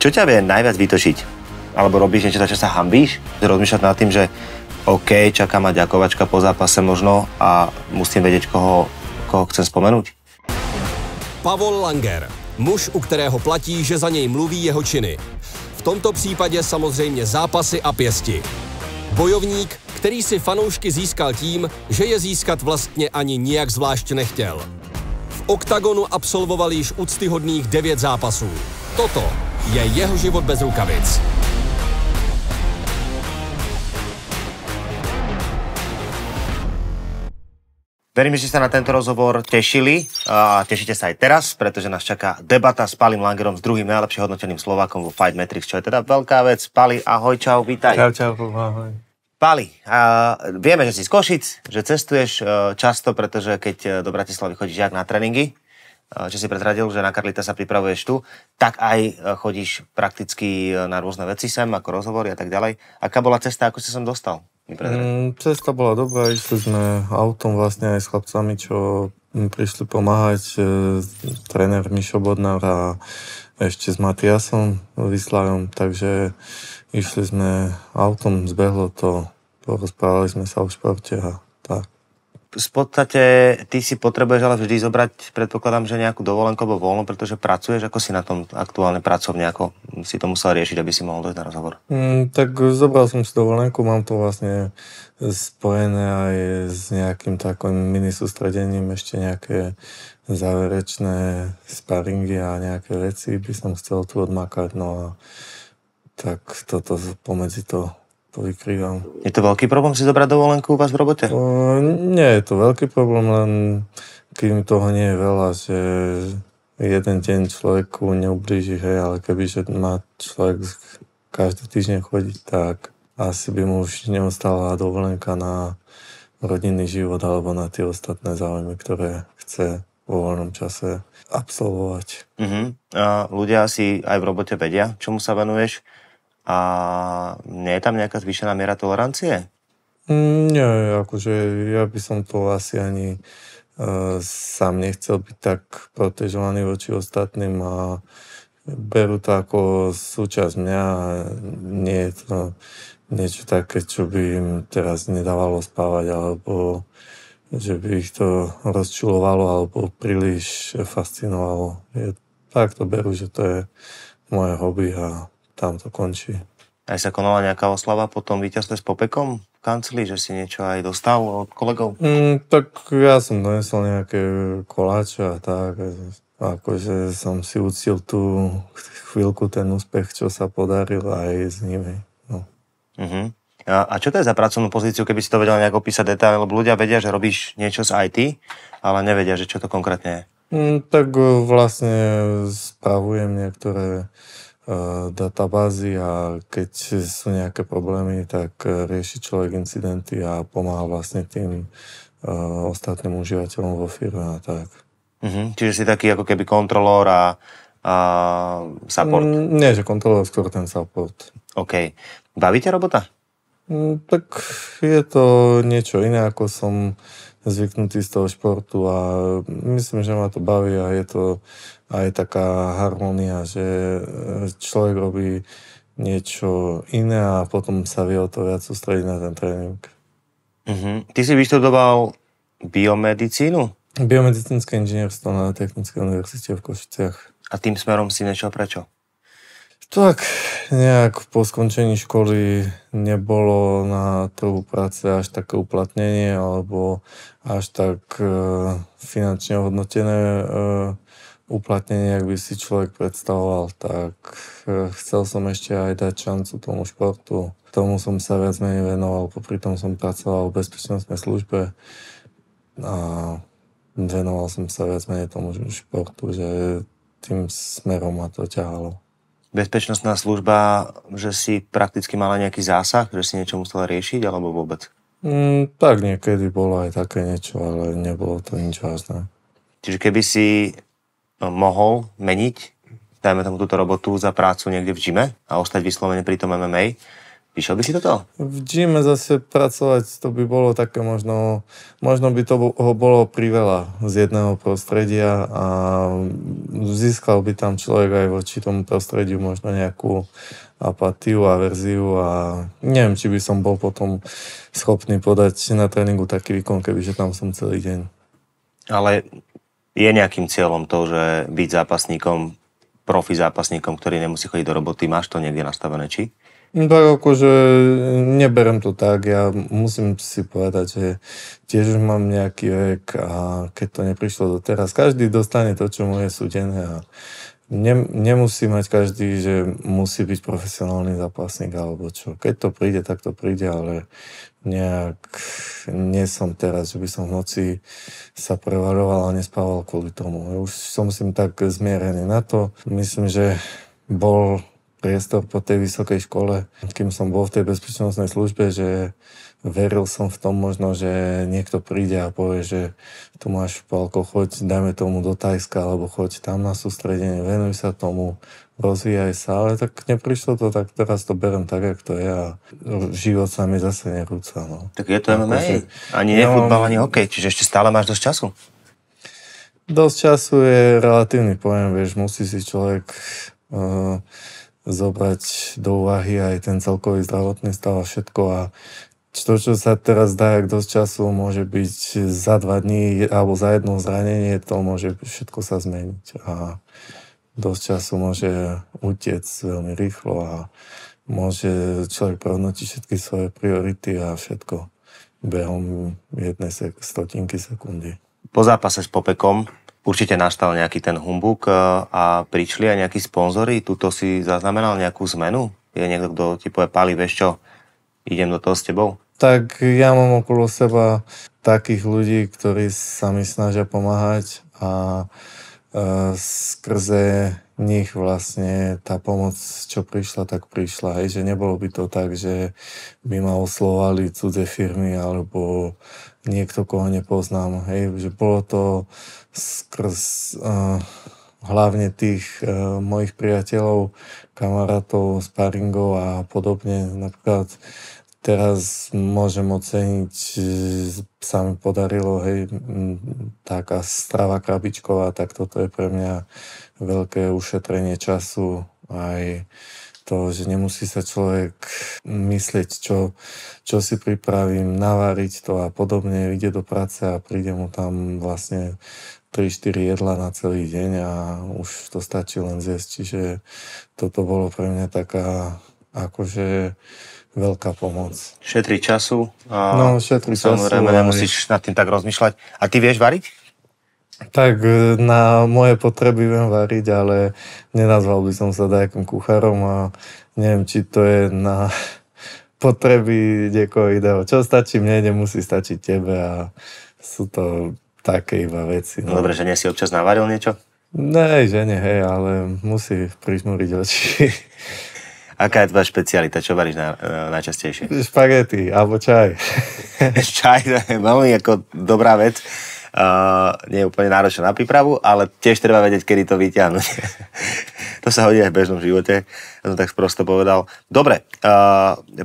Čo ťa vie najviac vytočiť? Alebo robíš niečo, za čo sa hanbíš? Rozmýšľať nad tým, že OK, čaká ma ďakovačka po zápase možno a musím vedieť, koho chcem spomenúť? Pavol Langer, muž, u kterého platí, že za něj mluví jeho činy. V tomto případě samozřejmě zápasy a pěsti. Bojovník, který si fanoušky získal tím, že je získat vlastně ani nijak zvlášť nechtěl. V oktagonu absolvoval již úctyhodných 9 zápasů. Toto je jeho život bez rukavic. Verím, že ste sa na tento rozhovor tešili a tešíte sa aj teraz, pretože nás čaká debata s Palim Langerom, s druhým najlepšie hodnoteným Slovákom vo Fight Matrix, čo je teda veľká vec. Pali, ahoj, čau, vítaj. Čau, ahoj. Pali, vieme, že si z Košic, že cestuješ často, pretože keď do Bratislavy chodíš jak na tréningy, čo si prezradil, že na Karlita sa pripravuješ tu, tak aj chodíš prakticky na rôzne veci sem, ako rozhovory a tak ďalej. Aká bola cesta, ako si sem dostal? Cesta bola dobrá, išli sme autom vlastne aj s chlapcami, čo prišli pomáhať, tréner Mišo Bodnár a ešte s Matiasom Vyslajom, takže išli sme autom, zbehlo to, porozprávali sme sa o športe a tak. V podstate ty si potrebuješ ale vždy zobrať, predpokladám, že nejakú dovolenku alebo voľno, pretože pracuješ, ako si na tom aktuálne pracovne, ako si to musel riešiť, aby si mohol dojsť na rozhovor? Tak zobral som si dovolenku, mám to vlastne spojené aj s nejakým takým mini sústredením, ešte nejaké záverečné sparingy a nejaké veci by som chcel tu odmakať, no a tak toto pomedzi to povykrývam. Je to veľký problém si zobrať dovolenku u vás v robote? Nie je to veľký problém, len kým toho nie je veľa, že jeden deň človeku neublíži, hej, ale kebyže má človek každý týždeň chodiť, tak asi by mu už neostala dovolenka na rodinný život alebo na tie ostatné záujmy, ktoré chce vo voľnom čase absolvovať. A ľudia asi aj v robote vedia, čomu sa venuješ? A nie je tam nejaká zvýšená miera tolerancie? Nie, akože ja by som to asi ani sám nechcel byť tak protežovaný voči ostatným a berú to ako súčasť mňa a nie je to niečo také, čo by im teraz nedávalo spávať alebo že by ich to rozčulovalo alebo príliš fascinovalo. Tak to berú, že to je moje hobby a tam to končí. Aj sa konala nejaká oslava po tom víťazstve s Popekom v kancli, že si niečo aj dostal od kolegov? Tak ja som donesol nejaké koláče a tak. Akože som si uctil tú chvíľku ten úspech, čo sa podaril aj s nimi. No. A čo to je za pracovnú pozíciu, keby si to vedel nejak opísať detailne, lebo ľudia vedia, že robíš niečo z IT, ale nevedia, že čo to konkrétne je? Tak vlastne spravujem niektoré databázy a keď sú nejaké problémy, tak rieši človek incidenty a pomáha vlastne tým ostatným užívateľom vo firme a tak. Čiže si taký ako keby kontrolór a support? Nie, že kontrolór, skôr ten support. OK. Baví ťa robota? Tak je to niečo iné, ako som zvyknutý z toho športu a myslím, že ma to baví a je to aj taká harmónia, že človek robí niečo iné a potom sa vie o to viac sústrediť na ten tréning. Ty si vyštudoval biomedicínu? Biomedicínske inžinierstvo na Technickej univerzite v Košiciach. A tým smerom si nešiel prečo? Tak nejak po skončení školy nebolo na trhu práce až také uplatnenie alebo až tak finančne hodnotené uplatnenie, ak by si človek predstavoval, tak chcel som ešte aj dať šancu tomu športu. Tomu som sa viac menej venoval, popri tom som pracoval v bezpečnostnej službe a venoval som sa viac menej tomu športu, že tým smerom ma to ťahalo. Bezpečnostná služba, že si prakticky mala nejaký zásah, že si niečo musela riešiť, alebo vôbec? Tak niekedy bolo aj také niečo, ale nebolo to nič vážne. Čiže keby si mohol meniť, dajme tomu túto robotu za prácu niekde v gyme a ostať vyslovene pri tom MMA, Išiel by si do toho? V gyme zase pracovať, to by bolo také možno by to bolo priveľa z jedného prostredia a získal by tam človek aj voči tomu prostrediu možno nejakú apatiu, averziu a neviem, či by som bol potom schopný podať na tréningu taký výkon, kebyže tam som celý deň. Ale je nejakým cieľom to, že byť zápasníkom, profi zápasníkom, ktorý nemusí chodiť do roboty, máš to niekde nastavené, či? Tak akože neberem to tak, ja musím si povedať, že tiež už mám nejaký vek a keď to neprišlo doteraz, každý dostane to, čo mu je súdené a nemusí mať každý, že musí byť profesionálny zápasník alebo čo. Keď to príde, tak to príde, ale nejak nie som teraz, že by som v noci sa prevaľoval a nespával kvôli tomu. Už som si tak zmierený na to. Myslím, že bol priestor po tej vysokej škole, kým som bol v tej bezpečnostnej službe, že veril som v tom možno, že niekto príde a povie, že tu máš, Pálko, choď, dajme tomu do Tajska, alebo choď tam na sústredenie, venuj sa tomu, rozvíjaj sa, ale tak neprišlo to, tak teraz to berem tak, jak to je a život sa mi zase nerúca. No. Tak je to MMA, ani nie futbal, ani hokej, čiže ešte stále máš dosť času? Dosť času je relatívny pojem, vieš, musí si človek zobrať do úvahy aj ten celkový zdravotný stav a všetko a to, čo sa teraz dá, jak dosť času môže byť za 2 dní alebo za jedno zranenie, to môže všetko sa zmeniť a dosť času môže utiec veľmi rýchlo a môže človek prehodnotiť všetky svoje priority a všetko behom jednej stotinky sekundy. Po zápase s Popekom určite nastal nejaký ten humbuk a prišli aj nejakí sponzori. Tuto si zaznamenal nejakú zmenu? Je niekto, kto ti povie, Pali, vieš čo, idem do toho s tebou? Tak ja mám okolo seba takých ľudí, ktorí sa mi snažia pomáhať a skrze nich vlastne tá pomoc, čo prišla, tak prišla. Hej, že nebolo by to tak, že by ma oslovali cudze firmy alebo niekto, koho nepoznám. Hej, že bolo to skrz hlavne tých mojich priateľov, kamarátov, sparingov a podobne. Napríklad teraz môžem oceniť, sa mi podarilo, hej, taká strava krabičková, tak toto je pre mňa veľké ušetrenie času. Aj to, že nemusí sa človek myslieť, čo si pripravím, naváriť to a podobne, ide do práce a príde mu tam vlastne 3-4 jedla na celý deň a už to stačí len zjesť. Čiže toto bolo pre mňa taká akože veľká pomoc. Šetri času. Šetri času. Samozrejme, nemusíš nad tým tak rozmýšľať. A ty vieš variť? Tak na moje potreby viem variť, ale nenazval by som sa nejakým kuchárom a neviem, či to je na potreby niekoho iného. Čo stačí mne, nemusí stačiť tebe a sú to také iba veci. No. Dobre, že nie si občas navaril niečo? Ne, že nie, hej, ale musí prižmúriť oči. Aká je tvoja špecialita? Čo varíš najčastejšie? Špagety alebo čaj. Čaj je veľmi ako dobrá vec. Nie je úplne náročná na prípravu, ale tiež treba vedieť, kedy to vyťahnuť. To sa hodí aj v bežnom živote. Ja som tak sprosto povedal. Dobre,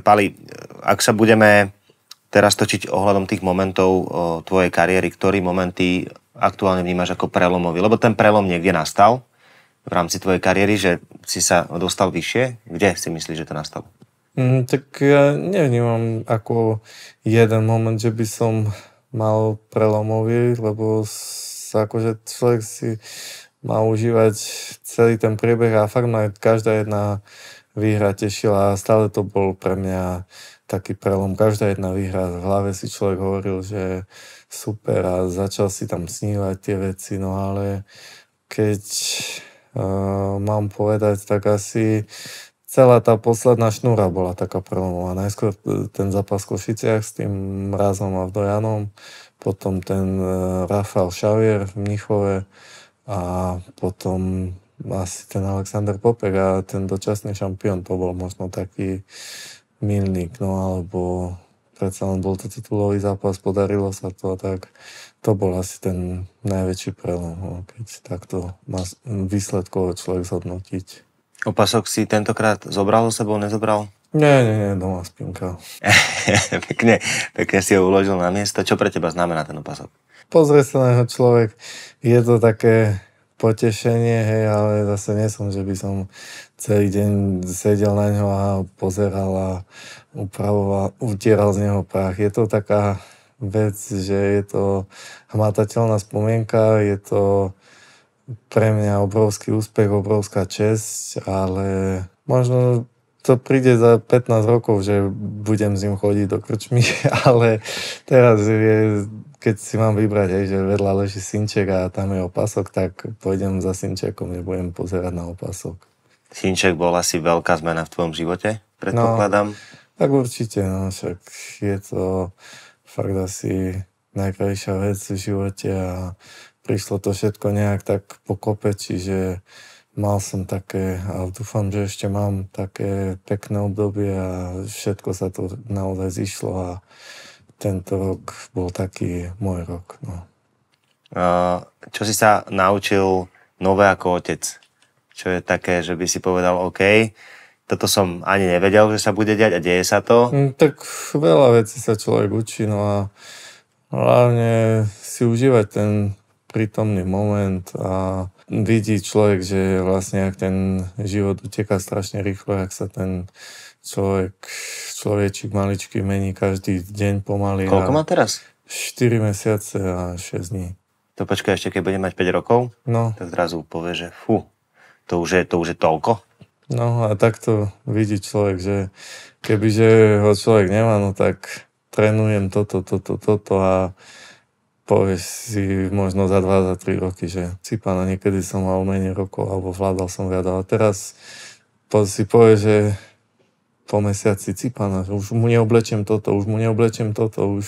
Pali, ak sa budeme teraz točiť ohľadom tých momentov tvojej kariéry, ktorý momenty aktuálne vnímaš ako prelomový? Lebo ten prelom niekde nastal v rámci tvojej kariéry, že si sa dostal vyššie? Kde si myslíš, že to nastalo? Tak ja nevnímam ako jeden moment, že by som mal prelomový, lebo akože človek si má užívať celý ten priebeh a fakt ma každá jedna výhra tešila a stále to bol pre mňa taký prelom. Každá jedna výhra v hlave si človek hovoril, že super a začal si tam snívať tie veci, no ale keď mám povedať, tak asi celá tá posledná šnúra bola taká prelomová. Najskôr ten zápas v Košiciach s tým Mrazom a Vdojanom, potom ten Rafael Xavier v Mnichove a potom asi ten Alexander Popek a ten dočasný šampión, to bol možno taký milník, no alebo predsa len bol to titulový zápas, podarilo sa to, tak to bol asi ten najväčší prelom, no, keď takto má výsledkovo človek zhodnotiť. Opasok si tentokrát zobral so sebou, nezobral? Nie, doma spínka. pekne si ho uložil na miesto. Čo pre teba znamená ten opasok? Pozrie sa na jeho človek, je to také potešenie, hej, ale zase nie som, že by som celý deň sedel na ňo a pozeral a upravoval, utieral z neho prach. Je to taká vec, že je to hmatateľná spomienka, je to pre mňa obrovský úspech, obrovská česť, ale možno to príde za 15 rokov, že budem s ním chodiť do krčmy, ale teraz keď si mám vybrať, hej, že vedľa leží synček a tam je opasok, tak pôjdem za synčekom, nebudem pozerať na opasok. Synček bol asi veľká zmena v tvojom živote, predpokladám. No, tak určite, no však je to fakt asi najkrajšia vec v živote a prišlo to všetko nejak tak pokope, čiže mal som také, a dúfam, že ešte mám také pekné obdobie a všetko sa to naozaj zišlo a tento rok bol taký môj rok. No. Čo si sa naučil nové ako otec? Čo je také, že by si povedal, OK, toto som ani nevedel, že sa bude diať a deje sa to? Tak veľa vecí sa človek učí, no a hlavne si užívať ten prítomný moment a vidí človek, že vlastne ak ten život uteká strašne rýchlo, ak sa ten človečík maličký mení každý deň pomaly. Koľko má teraz? 4 mesiace a 6 dní. To počkaj, ešte keď bude mať 5 rokov, no. Tak zrazu povie, že to už je toľko. No a takto vidí človek, že kebyže ho človek nemá, no tak trénujem toto a povieš si možno za 2, za 3 roky, že cipána, niekedy som mal menej rokov alebo vládal som viac, ale teraz si povieš, že po mesiaci cipána, že už mu neoblečiem toto, už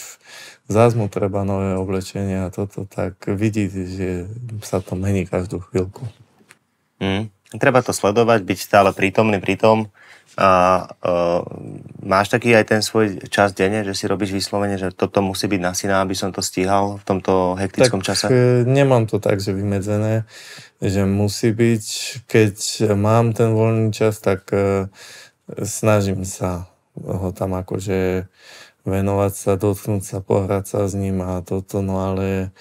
zás mu treba nové oblečenie a toto, tak vidí, že sa to mení každú chvíľku. Treba to sledovať, byť stále prítomný pri tom. Máš taký aj ten svoj čas denne, že si robíš vyslovene, že toto musí byť na syna, aby som to stíhal v tomto hektickom čase? Nemám to tak, že vymedzené, že musí byť. Keď mám ten voľný čas, tak snažím sa ho tam akože venovať sa, dotknúť sa, pohrať sa s ním a toto, no ale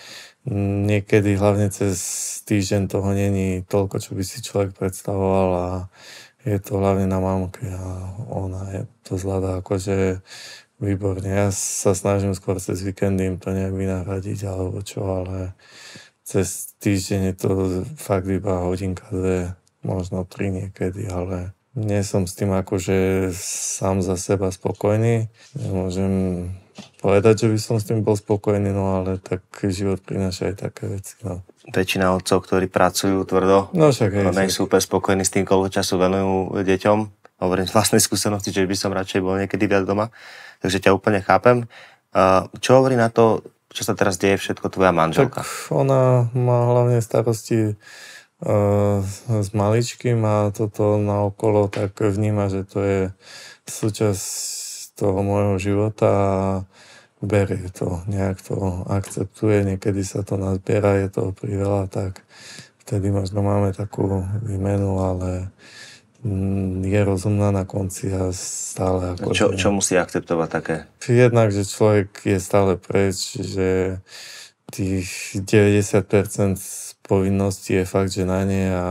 niekedy hlavne cez týždeň toho není toľko, čo by si človek predstavoval a je to hlavne na mamke a ona to zvláda akože výborne. Ja sa snažím skôr cez víkendy im to nejak vynahradiť alebo čo, ale cez týždeň je to fakt iba hodinka, 2, možno 3 niekedy, ale nie som s tým akože sám za seba spokojný. Nemôžem povedať, že by som s tým bol spokojný, no ale tak život prináša aj také veci, no. Väčšina otcov, ktorí pracujú tvrdo, no však nie sú úplne spokojní s tým, koľko času venujú deťom. Hovorím z vlastnej skúsenosti, že by som radšej bol niekedy viac doma, takže ťa úplne chápem. Čo hovorí na to, čo sa teraz deje všetko tvoja manželka? Tak ona má hlavne starosti s maličkým a toto naokolo tak vníma, že to je súčasť toho môjho života a berie to, nejak to akceptuje, niekedy sa to nazbiera, je toho priveľa, tak vtedy možno máme takú výmenu, ale je rozumná na konci a stále ako... Čo musí akceptovať také? Jednak, že človek je stále preč, že tých 90% povinností je fakt, že na ne a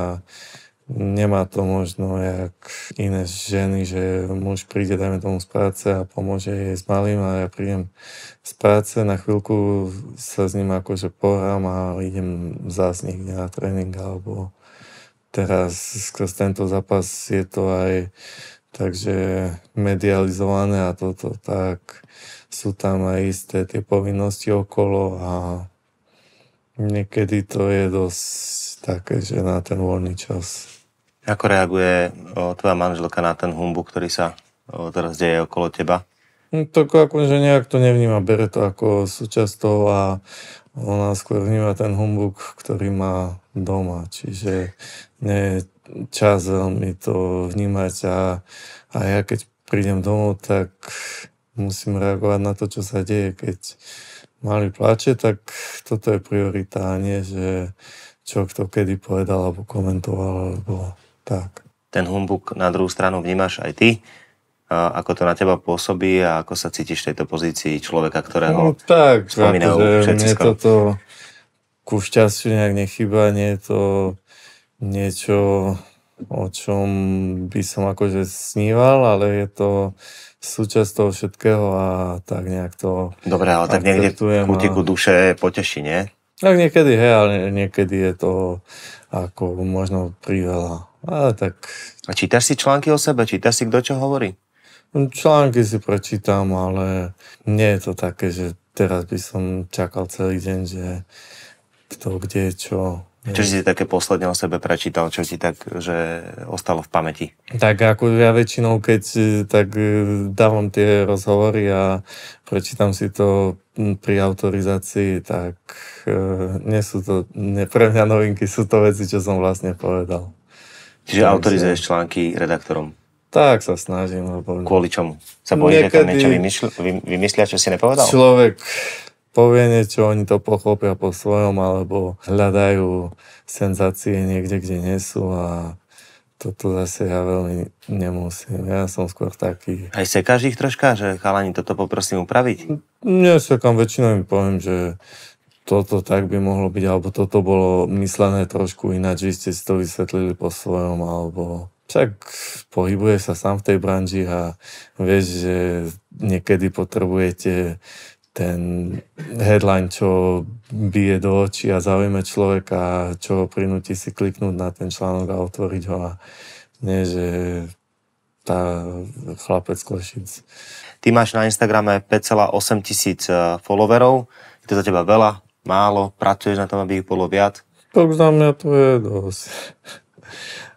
nemá to možno jak iné ženy, že muž príde, dajme tomu z práce a pomôže jej s malým a ja prídem z práce, na chvíľku sa s ním akože pohrám a idem zás niekde na tréning alebo teraz skrz tento zápas je to aj takže medializované a toto tak sú tam aj isté tie povinnosti okolo a niekedy to je dosť také, že na ten voľný čas. Ako reaguje tvoja manželka na ten humbuk, ktorý sa teraz deje okolo teba? Tak akože nejak to nevníma, bere to ako súčasť toho a ona skôr vníma ten humbuk, ktorý má doma. Čiže nie je čas veľmi to vnímať a ja keď prídem domov, tak musím reagovať na to, čo sa deje. Keď malý plače, tak toto je priorita a nie, že čo kto kedy povedal alebo komentoval alebo tak. Ten humbuk na druhú stranu vnímaš aj ty. ako to na teba pôsobí a ako sa cítiš v tejto pozícii človeka, ktorého tak, spomínajú akože všetci mne skoro. toto ku šťastiu nejak nechýba, nie je to niečo, o čom by som akože sníval, ale je to súčasť toho všetkého a tak nejak to Dobre, ale tak niekde akceptujem kútiku duše poteší, nie? Tak niekedy, hej, ale niekedy je to ako možno priveľa. Ale tak A čítaš si články o sebe? Čítaš si, kto čo hovorí? články si prečítam, ale nie je to také, že teraz by som čakal celý deň, že kto kde čo. Čo si také posledne o sebe prečítal, čo ti tak, že ostalo v pamäti? Tak ako ja väčšinou, keď tak dávam tie rozhovory a prečítam si to pri autorizácii, tak nie sú to, pre mňa novinky, sú to veci, čo som vlastne povedal. Čiže autorizuješ články redaktorom. Tak sa snažím, lebo Kvôli čomu? Sa bojíš, že tam Niekedy- niečo vymyslia, čo si nepovedal? človek povie niečo, oni to pochopia po svojom, alebo hľadajú senzácie niekde, kde nie sú a toto zase ja veľmi nemusím. Ja som skôr taký... Aj sekáš ich troška, že chalani, toto poprosím upraviť? Nesekám, väčšinou im poviem, že toto tak by mohlo byť, alebo toto bolo myslené trošku ináč, vy ste si to vysvetlili po svojom, alebo však pohybuje sa sám v tej branži a vieš, že niekedy potrebujete ten headline, čo bije do očí a zaujme človeka, čo ho prinúti si kliknúť na ten článok a otvoriť ho a nie, že tá chlapec Košic. Ty máš na Instagrame 5,8 tisíc followerov. Je to za teba veľa, málo? Pracuješ na tom, aby ich bolo viac? Tak za mňa to je dosť.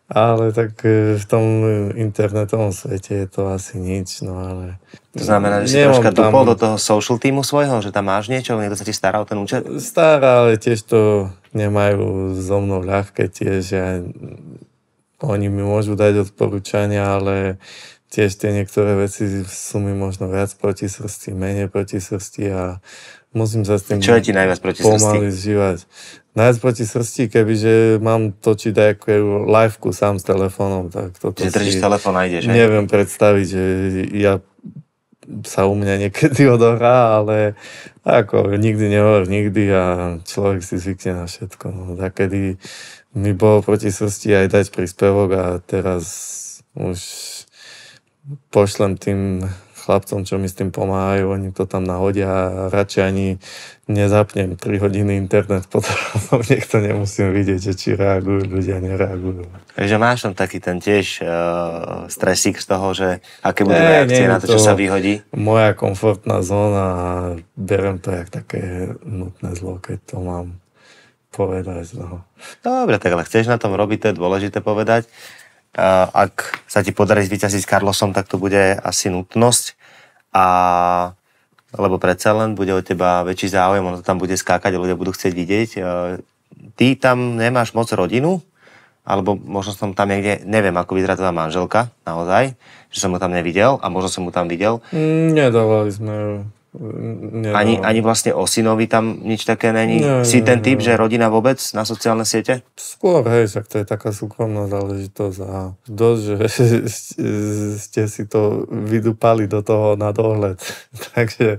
Ale tak v tom internetovom svete je to asi nič, no ale... To znamená, že si nemám troška tam- dupol do toho social týmu svojho, že tam máš niečo, niekto sa ti stará o ten účet? Stará, ale tiež to nemajú so mnou ľahké tiež. Oni mi môžu dať odporúčania, ale tiež tie niektoré veci sú mi možno viac proti srsti, menej proti srsti a musím sa s tým Čo je ti najviac proti srsti? pomaly zžívať. Najviac proti srsti, kebyže mám točiť nejakú liveku sám s telefónom, tak toto Že držíš telefón a ideš, hej? neviem predstaviť, že ja sa u mňa niekedy odohrá, ale ako nikdy nehovor nikdy a človek si zvykne na všetko. No, takedy mi bolo proti srsti aj dať príspevok a teraz už pošlem tým chlapcom, čo mi s tým pomáhajú, oni to tam nahodia a radšej ani nezapnem 3 hodiny internet, potom niekto nemusím vidieť, že či reagujú, ľudia nereagujú. Takže máš tam taký ten tiež stresík z toho, že aké budú reakcie na to, čo sa vyhodí? Moja komfortná zóna a berem to jak také nutné zlo, keď to mám povedať. No. Dobre, tak ale chceš na tom robiť, to je dôležité povedať. Ak sa ti podarí zvíťaziť s Carlosom, tak to bude asi nutnosť. Lebo predsa len bude od teba väčší záujem, ono to tam bude skákať a ľudia budú chcieť vidieť. Ty tam nemáš moc rodinu? Alebo možno som tam niekde, neviem, ako vyzerá tvoja manželka, naozaj, že som ho tam nevidel a možno som mu tam videl. Nedávali sme ju. Ani vlastne o synovi tam nič také není? Nie, Si ten nie, typ, že rodina vôbec na sociálne siete? Skôr, hej, však to je taká súkromná záležitosť a dosť, že ste si to vydupali do toho na dohľad. Takže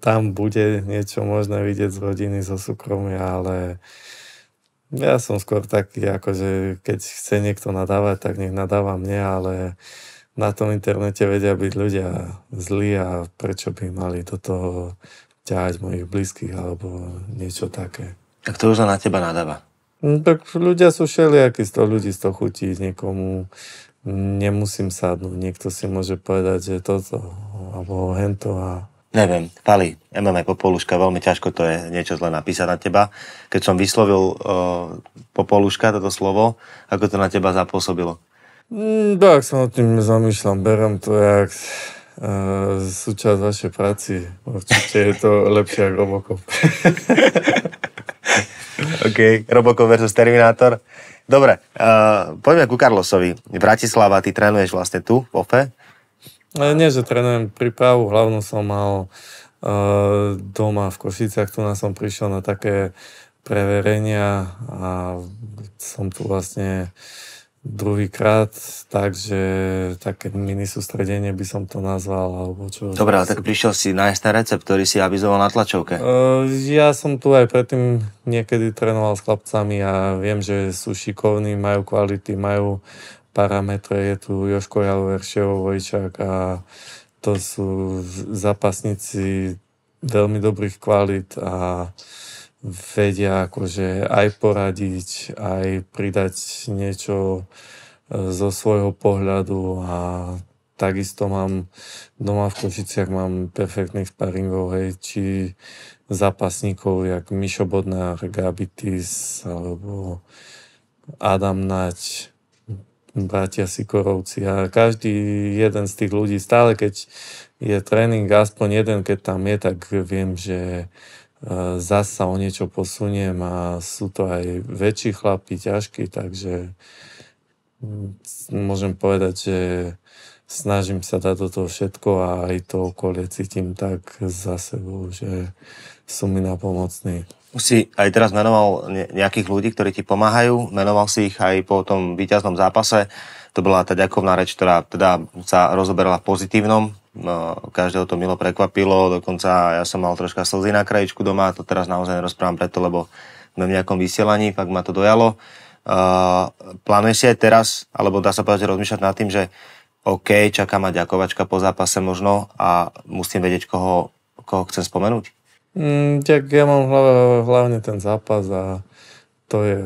tam bude niečo možné vidieť z rodiny, zo súkromia, ale ja som skôr taký, akože keď chce niekto nadávať, tak nech nadáva mne, ale na tom internete vedia byť ľudia zlí a prečo by mali do toho ťahať mojich blízkych alebo niečo také. Tak to už len na teba nadáva. No, tak ľudia sú všelijakí, z toho ľudí z toho chutí, niekomu nemusím sadnúť, niekto si môže povedať, že toto alebo hento a... Neviem, Pali, MMA Popoluška, veľmi ťažko to je niečo zle napísať na teba. Keď som vyslovil Popoluška, toto slovo, ako to na teba zapôsobilo? Tak sa nad tým zamýšľam, berem to jak súčasť vašej práci. Určite je to lepšie ako Robocop. OK, Robocop versus Terminátor. Dobre, poďme ku Carlosovi. Bratislava, ty trénuješ vlastne tu, v OFE? Nie, že trénujem prípravu, hlavnú som mal doma v Košiciach, tu som prišiel na také preverenia a som tu vlastne druhýkrát, takže také mini sústredenie by som to nazval, alebo čo. Dobre, ale tak prišiel si nájsť ten recept, ktorý si avizoval na tlačovke. Ja som tu aj predtým niekedy trénoval s chlapcami a viem, že sú šikovní, majú kvality, majú parametre. Je tu Jožko Jalover, Ševo Vojčák a to sú zápasníci veľmi dobrých kvalit a vedia akože aj poradiť, aj pridať niečo zo svojho pohľadu a takisto mám doma v Košiciach mám perfektných sparingov, hej, či zápasníkov, jak Mišo Bodnár, Gabitis, alebo Adam Nať, bratia Sikorovci a každý jeden z tých ľudí, stále keď je tréning, aspoň jeden, keď tam je, tak viem, že zasa o niečo posuniem a sú to aj väčší chlapi, ťažkí, takže môžem povedať, že snažím sa dať do toho všetko a aj to okolie cítim tak za sebou, že sú mi napomocní. Už si aj teraz menoval nejakých ľudí, ktorí ti pomáhajú, menoval si ich aj po tom víťaznom zápase. To bola tá ďakovná reč, ktorá teda sa rozoberala v pozitívnom. Každého to milo prekvapilo, dokonca ja som mal troška slzy na krajičku doma, to teraz naozaj nerozprávam preto, lebo sme v nejakom vysielaní, fakt ma to dojalo. Plánuješ si aj teraz, alebo dá sa povedať, že rozmýšľať nad tým, že OK, čaká ma ďakovačka po zápase možno a musím vedieť, koho chcem spomenúť? Tak ja mám hlavne ten zápas a to je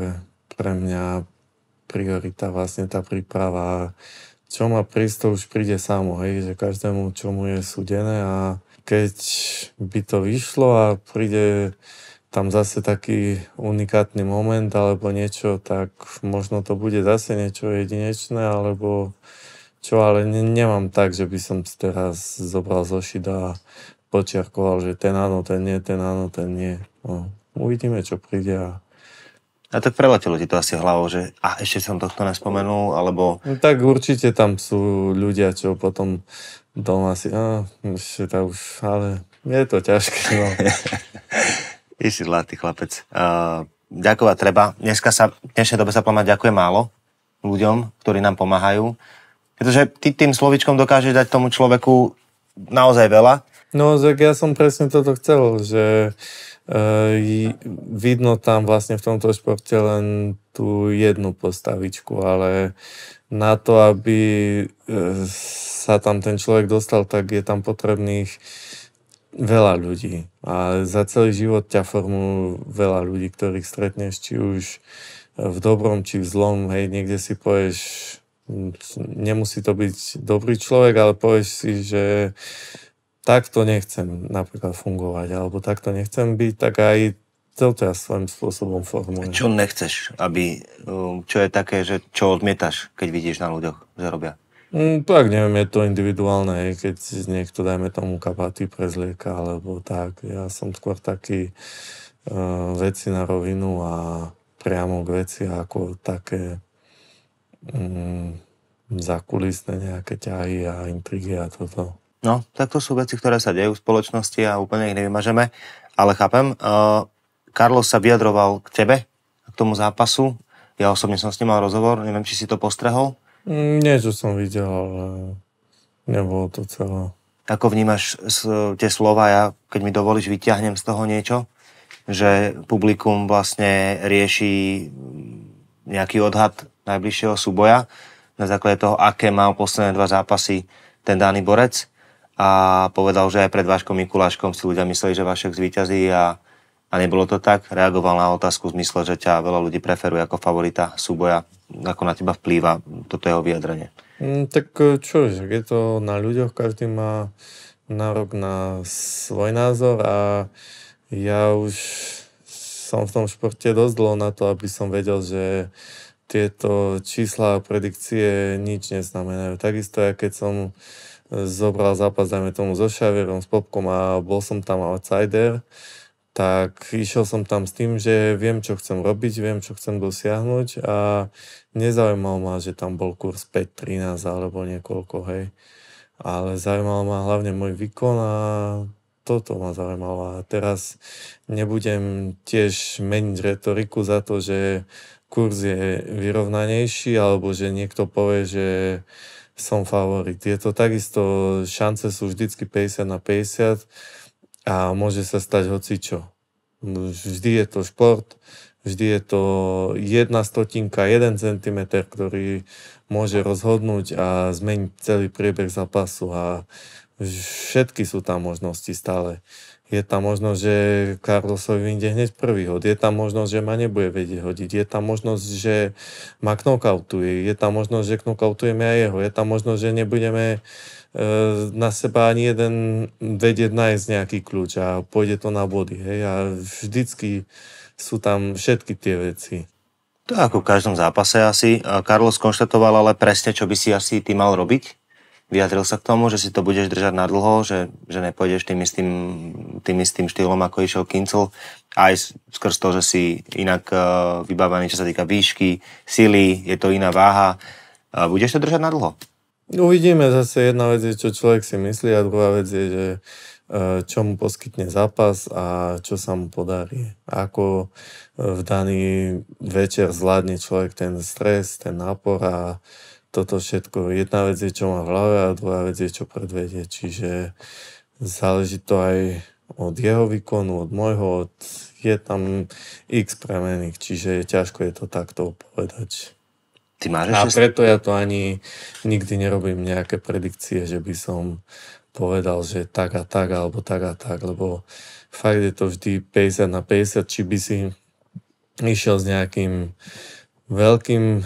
pre mňa priorita, vlastne tá príprava. Čo má prísť, to už príde samo, hej, že každému, čo mu je súdené a keď by to vyšlo a príde tam zase taký unikátny moment alebo niečo, tak možno to bude zase niečo jedinečné, alebo čo, ale nemám tak, že by som si teraz zobral zošit a počiarkoval, že ten áno, ten nie, ten áno, ten nie. No, uvidíme, čo príde A tak preletelo ti to asi hlavou, že ešte som tohto nespomenul, alebo... No, tak určite tam sú ľudia, čo potom doma si, ešte tá už, ale je to ťažké, no. Si zlatý chlapec. Ďakovať treba. V dnešnej dobe sa pomáhať ďakuje málo ľuďom, ktorí nám pomáhajú. Pretože ty tým slovíčkom dokážeš dať tomu človeku naozaj veľa. No, tak ja som presne toto chcel, že vidno tam vlastne v tomto športe len tú jednu postavičku, ale na to, aby sa tam ten človek dostal, tak je tam potrebných veľa ľudí. A za celý život ťa formujú veľa ľudí, ktorých stretneš, či už v dobrom, či v zlom. Hej, niekde si povieš, nemusí to byť dobrý človek, ale povieš si, že takto nechcem napríklad fungovať, alebo takto nechcem byť, tak aj to ťa svojím spôsobom formuje. Čo nechceš, čo je také, že čo odmietaš, keď vidíš na ľuďoch, že robia? Tak neviem, je to individuálne, keď niekto, dajme tomu, kapatý prezlieka, alebo tak. Ja som skôr taký veci na rovinu a priamo k veci, ako také zákulisné nejaké ťahy a intrigy a toto. No, tak to sú veci, ktoré sa dejú v spoločnosti a úplne ich nevymažeme, ale chápem. Carlos sa vyjadroval k tebe, k tomu zápasu. Ja osobne som s ním mal rozhovor, neviem, či si to postrehol. Niečo som videl, ale nebolo to celé. Ako vnímaš tie slova, ja keď mi dovolíš, vyťahnem z toho niečo, že publikum vlastne rieši nejaký odhad najbližšieho súboja na základe toho, aké mal posledné 2 zápasy ten daný borec a povedal, že aj pred Vaškom Mikuláškom si ľudia mysleli, že Vašek zvíťazí a nebolo to tak. Reagoval na otázku v zmysle, že ťa veľa ľudí preferuje ako favorita súboja. Ako na teba vplýva toto jeho vyjadrenie? Tak čo, je to na ľuďoch, každý má nárok na svoj názor a ja už som v tom športe dosť dlho na to, aby som vedel, že tieto čísla a predikcie nič neznamenajú. Takisto, keď som zobral zápas, dajme tomu, so Šaverom, s Popkom a bol som tam outsider, tak išiel som tam s tým, že viem, čo chcem robiť, viem, čo chcem dosiahnuť a nezaujímal ma, že tam bol kurz 5-13 alebo niekoľko, hej. Ale zaujímal ma hlavne môj výkon a toto ma zaujímalo. A teraz nebudem tiež meniť retoriku za to, že kurz je vyrovnanejší, alebo že niekto povie, že som favorit. Je to takisto, šance sú vždycky 50/50 a môže sa stať hocičo. Vždy je to šport, vždy je to 1/100, 1 centimeter, ktorý môže rozhodnúť a zmeniť celý priebeh zápasu a všetky sú tam možnosti stále. Je tam možnosť, že Carlosovi vyjde hneď prvý hod. Je tam možnosť, že ma nebude vedieť hodiť. Je tam možnosť, že ma knockoutuje. Je tam možnosť, že knockoutujeme aj jeho. Je tam možnosť, že nebudeme na seba ani jeden vedieť nájsť nejaký kľúč a pôjde to na body. Hej? A vždycky sú tam všetky tie veci. To ako v každom zápase asi. Carlos konštatoval ale presne, čo by si asi ty mal robiť. Vyjadril sa k tomu, že si to budeš držať na dlho, že nepôjdeš tým istým štýlom, ako išiel Kincl. Aj skrz to, že si inak vybavený, čo sa týka výšky, sily, je to iná váha. Budeš to držať na dlho? Uvidíme, zase jedna vec je, čo človek si myslí a druhá vec je, že čo mu poskytne zápas a čo sa mu podarí. Ako v daný večer zvládne človek ten stres, ten nápor a toto všetko. Jedna vec je, čo má v hlave a druhá vec je, čo predvedie. Čiže záleží to aj od jeho výkonu, od môjho, je tam x premených, čiže ťažko je to takto povedať. Ty máš a preto ja to ani nikdy nerobím nejaké predikcie, že by som povedal, že tak a tak, alebo tak a tak, lebo fakt je to vždy 50/50, či by si išiel s nejakým veľkým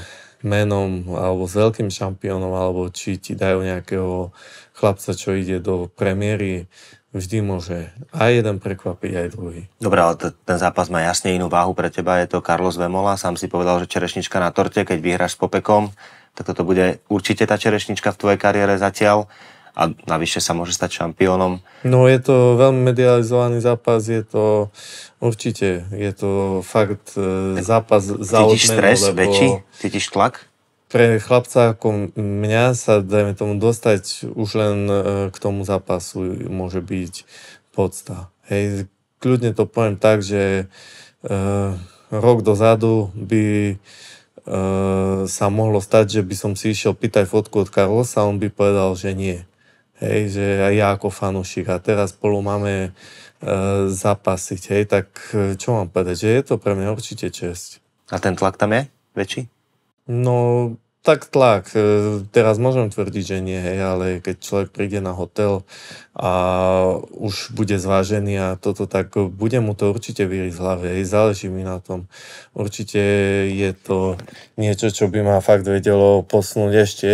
menom alebo s veľkým šampiónom, alebo či ti dajú nejakého chlapca, čo ide do premiéry, vždy môže aj jeden prekvapiť, aj druhý. Dobre, ale ten zápas má jasne inú váhu pre teba, je to Carlos Vemola, sám si povedal, že čerešnička na torte, keď vyhráš s Popekom, tak toto bude určite tá čerešnička v tvojej kariére zatiaľ a navyše sa môže stať šampiónom. No je to veľmi medializovaný zápas, je to určite, je to fakt zápas za odmenu. Cítiš stres väčší? Cítiš tlak? Pre chlapca ako mňa sa, dajme tomu, dostať už len k tomu zápasu môže byť podsta. Hej, kľudne to poviem tak, že rok dozadu by sa mohlo stať, že by som si išiel pýtať fotku od Carlosa a on by povedal, že nie. Hej, že aj ja ako fanúšik a teraz spolu máme zápasiť, hej, tak čo mám povedať, že je to pre mňa určite česť. A ten tlak tam je väčší? No, tak tlak. Teraz môžem tvrdiť, že nie, hej, ale keď človek príde na hotel a už bude zvážený a toto, tak bude mu to určite vyriť z hlavy, hej, záleží mi na tom. Určite je to niečo, čo by ma fakt vedelo posunúť ešte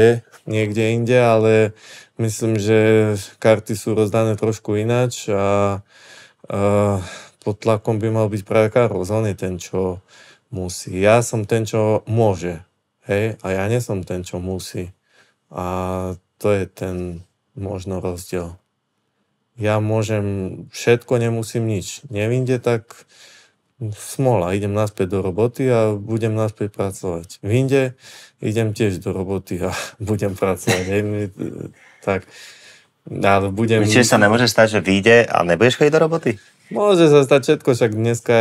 niekde inde, ale myslím, že karty sú rozdané trošku ináč a pod tlakom by mal byť práve Carlos. On je ten, čo musí. Ja som ten, čo môže. Hej? A ja nie som ten, čo musí. A to je ten možno rozdiel. Ja môžem všetko, nemusím nič. Nevinde, tak smola. Idem naspäť do roboty a budem naspäť pracovať. Vinde, idem tiež do roboty a budem pracovať. Hej? Tak, ale budem... Čiže sa nemôže stať, že vyjde a nebudeš chodiť do roboty? Môže sa stať všetko, však dneska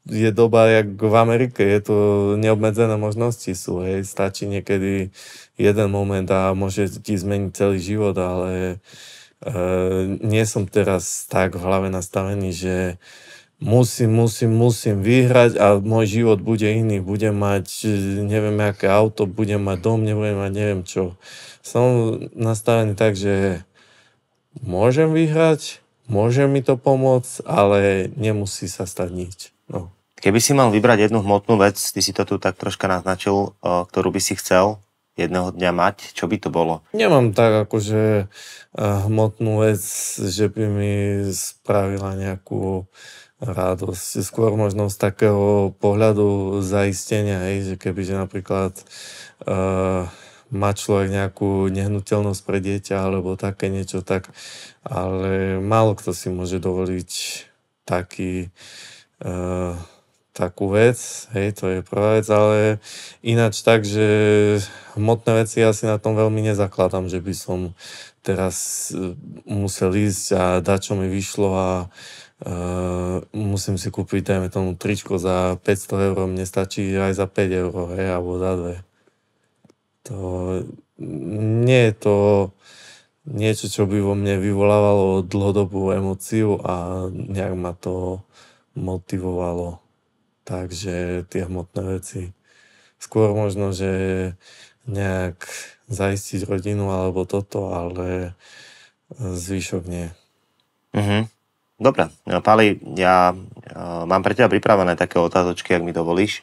je doba, jak v Amerike, je to neobmedzené možnosti sú, hej, stačí niekedy jeden moment a môže ti zmeniť celý život, ale nie som teraz tak v hlave nastavený, že musím vyhrať a môj život bude iný, budem mať neviem aké auto, budem mať dom, nebudem mať neviem čo. Som nastavený tak, že môžem vyhrať, môže mi to pomôcť, ale nemusí sa stať nič. No. Keby si mal vybrať jednu hmotnú vec, ty si to tu tak troška naznačil, ktorú by si chcel jedného dňa mať, čo by to bolo? Nemám tak akože hmotnú vec, že by mi spravila nejakú radosť. Skôr možno z takého pohľadu zaistenia, hej, že kebyže napríklad má človek nejakú nehnuteľnosť pre dieťa alebo také niečo, tak ale málo kto si môže dovoliť takú vec, hej, to je prvá vec, ale ináč tak, že hmotné veci ja si na tom veľmi nezakladám, že by som teraz musel ísť a dať, čo mi vyšlo a musím si kúpiť, dajme tomu, tričko za 500 eur, mne stačí aj za 5 eur, hej, alebo za 2. To nie je to niečo, čo by vo mne vyvolávalo dlhodobú emóciu a nejak ma to motivovalo. Takže tie hmotné veci. Skôr možno, že nejak zaistiť rodinu alebo toto, ale zvyšok nie. Dobre, Pali, ja mám pre teba pripravené také otázočky, ak mi dovolíš.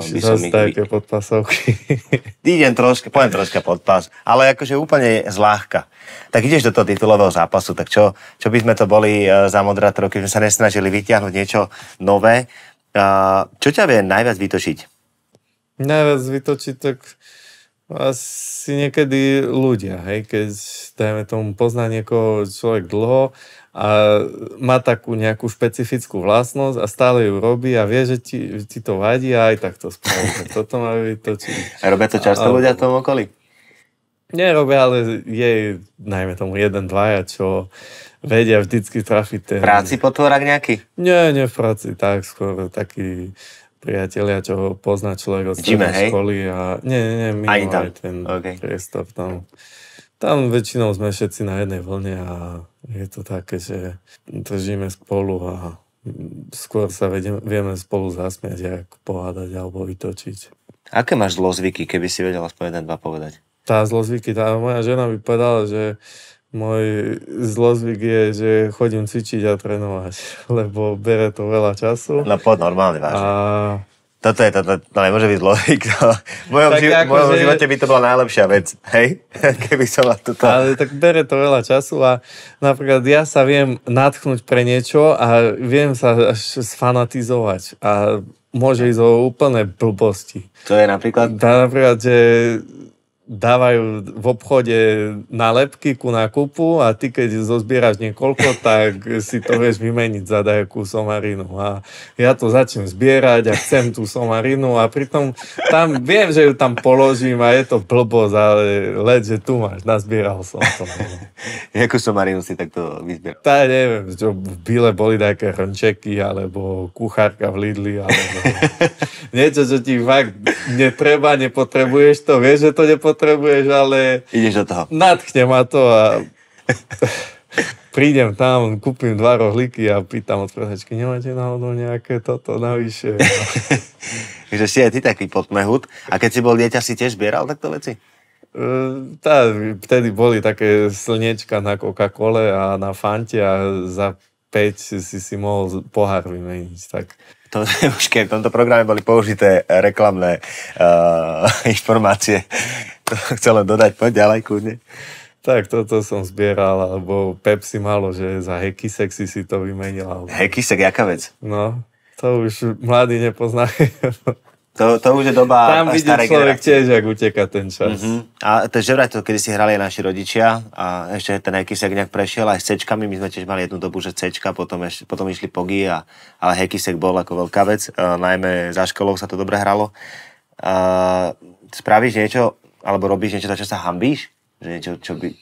Zase také podpasovky. Poviem troška podpas, ale akože úplne zľahka. Tak ideš do toho titulového zápasu, tak čo by sme to boli za moderátorov, keď sme sa nesnažili vytiahnuť niečo nové. Čo ťa vie najviac vytočiť? Najviac vytočiť, tak asi niekedy ľudia, hej, keď dajme tomu pozná niekoho človek dlho a má takú nejakú špecifickú vlastnosť a stále ju robí a vie, že ti to vadí a aj tak to spraví. Toto má vytočiť. A robia to často ľudia v tom okolí? Nerobia, ale je, najmä tomu 1-2, čo vedia vždycky trafiť ten... Práci potvorak nejaký? Nie v práci, tak skôr takí priatelia, čo ho pozná človek od strednej školy a nie, mimo aj ten priestor tam. Tam väčšinou sme všetci na jednej vlne a je to také, že držíme spolu a skôr sa vieme spolu zasmiať, jak pohádať alebo vytočiť. Aké máš zlozvyky, keby si vedel aspoň 1-2 povedať? Moja žena by povedala, že môj zlozvyk je, že chodím cvičiť a trénovať, lebo bere to veľa času. No normálne, vážne. To nemôže byť zlozvyk. V mojom živote by to bola najlepšia vec, hej? Keby som mal toto. Ale tak bere to veľa času a napríklad ja sa viem nadchnúť pre niečo a viem sa až sfanatizovať a môže ísť o úplné blbosti. To je napríklad? Napríklad, že dávajú v obchode nálepky ku nákupu a ty, keď zozbieraš niekoľko, tak si to vieš vymeniť za nejakú somarinu. A ja to začnem zbierať a chcem tú somarinu a pritom tam viem, že ju tam položím a je to blbosť, ale že tu máš, nazbieral som to. Jakú somarinu si takto vyzbieral? Tá neviem, čo v Bile boli také hrnčeky, alebo kuchárka v Lidli, alebo niečo, čo ti fakt netreba, nepotrebuješ to, vieš, že to nepotrebuješ, ale ideš do toho. Nadchne ma to a prídem tam, kúpim 2 rohlíky a pýtam od predačky, nemáte náhodou nejaké toto navyše? Takže si aj ty taký podmehut. A keď si bol dieťa, si tiež zbieral takto veci? Vtedy boli také slniečka na Coca-Cole a na Fante a za 5 si mohol pohár vymeniť. Tak. Už keď v tomto programe boli použité reklamné informácie. To chcem len dodať, poď ďalej, kľudne. Tak toto som zbieral, alebo Pepsi malo, že za hekisek si to vymenil. Alebo... Hekisek, jaká vec? No, to už mladí nepoznajú. To už je doba tam starej generácie. Tam vidí človek tiež, jak uteká ten čas. A to je že vraj to, kedy si hrali naši rodičia a ešte ten hekisek nejak prešiel aj s C-čkami. My sme tiež mali jednu dobu, že C-čka, potom išli pogy, ale hekisek bol ako veľká vec. Najmä za školou sa to dobre hralo. Spravíš niečo, alebo robíš niečo, za čo sa hanbíš? Že niečo, čo by...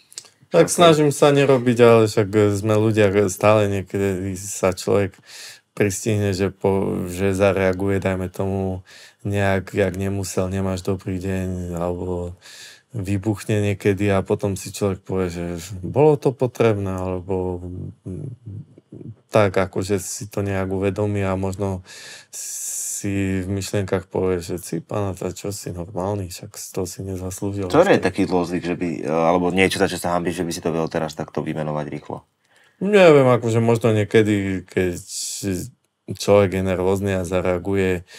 Tak snažím sa nerobiť, ale však sme ľudia, stále niekedy sa človek pristihne, že zareaguje, dajme tomu, nejak, jak nemusel, nemáš dobrý deň, alebo vybuchne niekedy a potom si človek povie, že bolo to potrebné, alebo tak, akože si to nejak uvedomí a možno si v myšlienkach povie, že pána, čo si normálny, však to si nezaslúžil. Čo je taký zlozvyk, že by, alebo niečo, za čo sa hanbíš, že by si to vedel teraz takto vymenovať rýchlo? Neviem, akože možno niekedy, keď človek je nervózny a zareaguje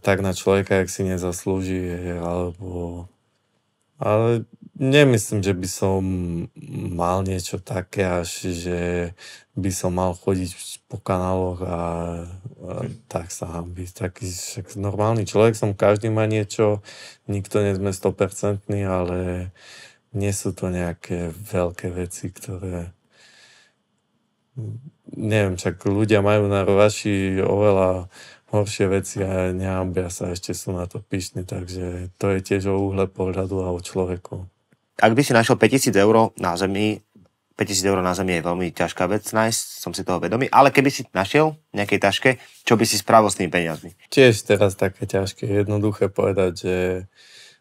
tak na človeka, jak si nezaslúži, alebo... Ale nemyslím, že by som mal niečo také, až že by som mal chodiť po kanáloch a tak sa hanbiť. Taký normálny človek som, každý má niečo, nikto nie sme 100%, ale nie sú to nejaké veľké veci, ktoré... Neviem, však ľudia majú na rovaši oveľa horšie veci a nehambia sa, ešte sú na to pyšní, takže to je tiež o úhle pohľadu a o človeku. Ak by si našiel 5000 eur na zemi, 5000 eur na zemi je veľmi ťažká vec nájsť, som si toho vedomý, ale keby si našiel v nejakej taške, čo by si spravil s tými peniazmi? Tiež teraz také ťažké, jednoduché povedať, že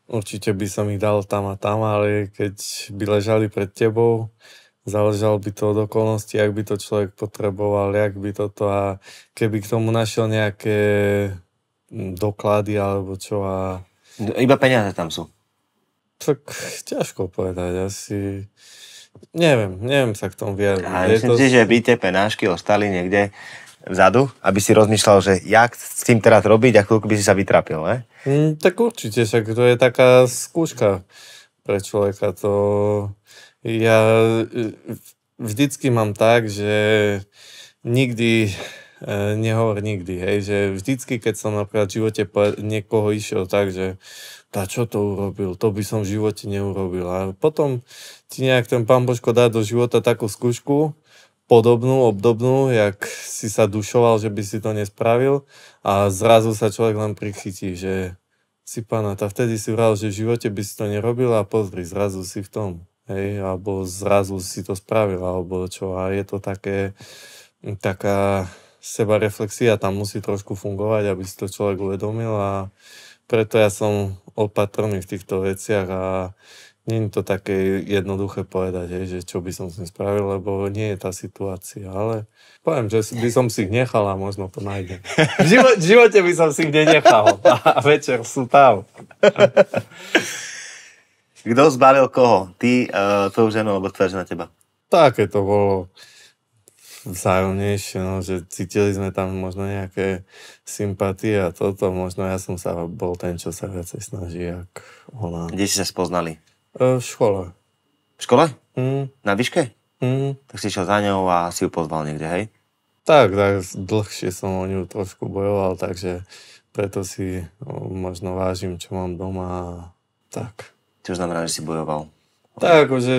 určite by som ich dal tam a tam, ale keď by ležali pred tebou, záležalo by to od okolností, ak by to človek potreboval, jak by toto a keby k tomu našiel nejaké doklady alebo čo a... Iba peniaze tam sú. Tak ťažko povedať, asi... Neviem sa k tomu vyjadriť. A myslím si, že by tie penášky ostali niekde vzadu, aby si rozmýšľal, že jak s tým teraz robiť a chvíľku by si sa vytrapil, ne? Tak určite, však to je taká skúška pre človeka. Ja vždycky mám tak, že nikdy nehovor nikdy, hej, že vždycky, keď som napríklad v živote niekoho išiel tak, že čo to urobil, to by som v živote neurobil. A potom ti nejak ten Pán Božko dá do života takú skúšku, podobnú, obdobnú, jak si sa dušoval, že by si to nespravil a zrazu sa človek len prichytí, že si pána, vtedy si vral, že v živote by si to nerobil a pozri, zrazu si v tom, hej, alebo zrazu si to spravil, alebo čo. A je to taká sebareflexia, tam musí trošku fungovať, aby si to človek uvedomil a preto ja som opatrný v týchto veciach a nie je to také jednoduché povedať, že čo by som s tým spravil, lebo nie je tá situácia, ale poviem, že by som si ich nechal a možno to nájdem. V živote by som si ich nenechal a večer sú tam. Kto zbalil koho? Ty, tvoju ženu, alebo tvoja žena teba? Také to bolo vzájomnejšie, no, že cítili sme tam možno nejaké sympatie a toto, možno ja som sa bol ten, čo sa viacej snaží, jak ona. Kde si sa spoznali? V škole. V škole? Na výške? Mm. Tak si išiel za ňou a si ju pozval niekde, hej? Tak dlhšie som o ňu trošku bojoval, takže preto si možno vážim, čo mám doma a tak. Čo znamená, že si bojoval? Tak, že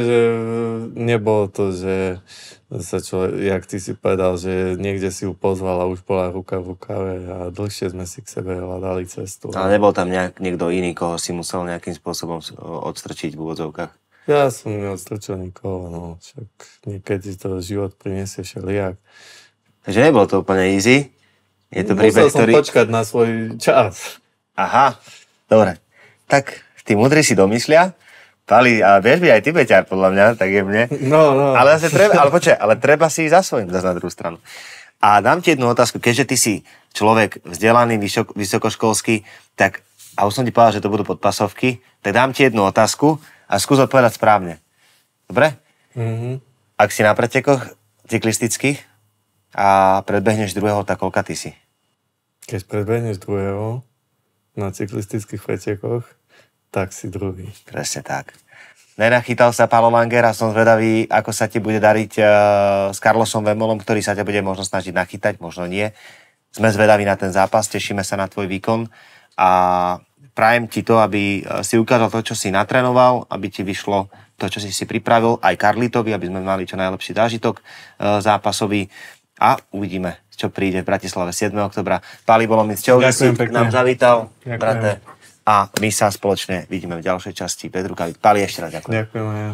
nebolo to, že sa jak ty si povedal, že niekde si ju pozval a už bola ruka v rukave a dlhšie sme si k sebe hľadali cestu. Ale nebol tam niekto iný, koho si musel nejakým spôsobom odstrčiť v úvodzovkách? Ja som neodstrčil nikoho, no však niekedy to život priniesie všelijak. Takže nebolo to úplne easy? Je to príbeh, musel som počkať na svoj čas. Aha, dobre. Tak tí múdri si domyslia. Pali, a vieš byť aj ty beťar, podľa mňa, tak je mne. No. Ale treba si ísť za svojím, zase na druhú stranu. A dám ti jednu otázku, keďže ty si človek vzdelaný, vysokoškolský, tak, a už som ti povedal, že to budú podpasovky, tak dám ti jednu otázku a skús odpovedať správne. Dobre? Mm-hmm. Ak si na pretekoch cyklistických a predbehneš druhého, tak koľka ty si? Keď predbehneš druhého na cyklistických pretekoch, tak si druhý. Presne tak. Nenachytal sa Paolo Langer a som zvedavý, ako sa ti bude dariť s Carlosom Vemolom, ktorý sa ťa bude možno snažiť nachytať, možno nie. Sme zvedaví na ten zápas, tešíme sa na tvoj výkon a prajem ti to, aby si ukázal to, čo si natrénoval, aby ti vyšlo to, čo si pripravil, aj Karlitovi, aby sme mali čo najlepší zážitok zápasový a uvidíme, čo príde v Bratislave 7. oktobra. Pali, bolo mi cťou, že si k nám zavítal, brate. A my sa spoločne vidíme v ďalšej časti Bez rukavíc. Pali, ešte raz ďakujem. Ďakujem aj ja.